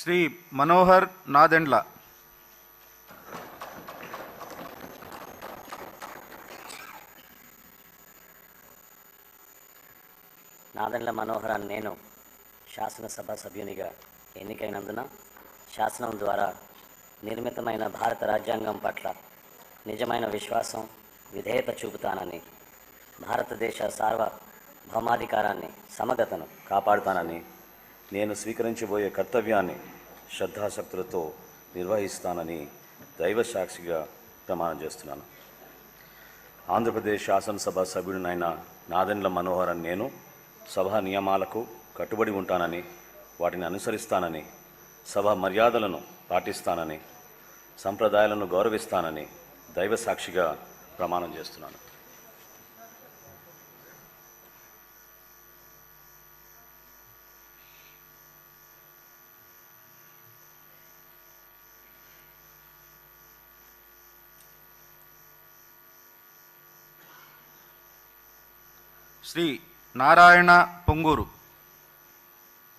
శ్రీ మనోహర్ నాదెండ్ల. నాదెండ్ల మనోహర్ అని నేను శాసనసభ సభ్యునిగా ఎన్నికైనందున శాసనం ద్వారా నిర్మితమైన భారత రాజ్యాంగం పట్ల నిజమైన విశ్వాసం, విధేయత చూపుతానని, భారతదేశ సార్వభౌమాధికారాన్ని, సమగ్రతను కాపాడుతానని, నేను స్వీకరించబోయే కర్తవ్యాన్ని శ్రద్ధాశక్తులతో నిర్వహిస్తానని దైవ సాక్షిగా ప్రమాణం చేస్తున్నాను. ఆంధ్రప్రదేశ్ శాసనసభ సభ్యుడినైన నాదెండ్ల మనోహర్ అని నేను సభ నియమాలకు కట్టుబడి ఉంటానని, వాటిని అనుసరిస్తానని, సభ మర్యాదలను పాటిస్తానని, సంప్రదాయాలను గౌరవిస్తానని దైవ సాక్షిగా ప్రమాణం చేస్తున్నాను. శ్రీ నారాయణ పొంగూరు.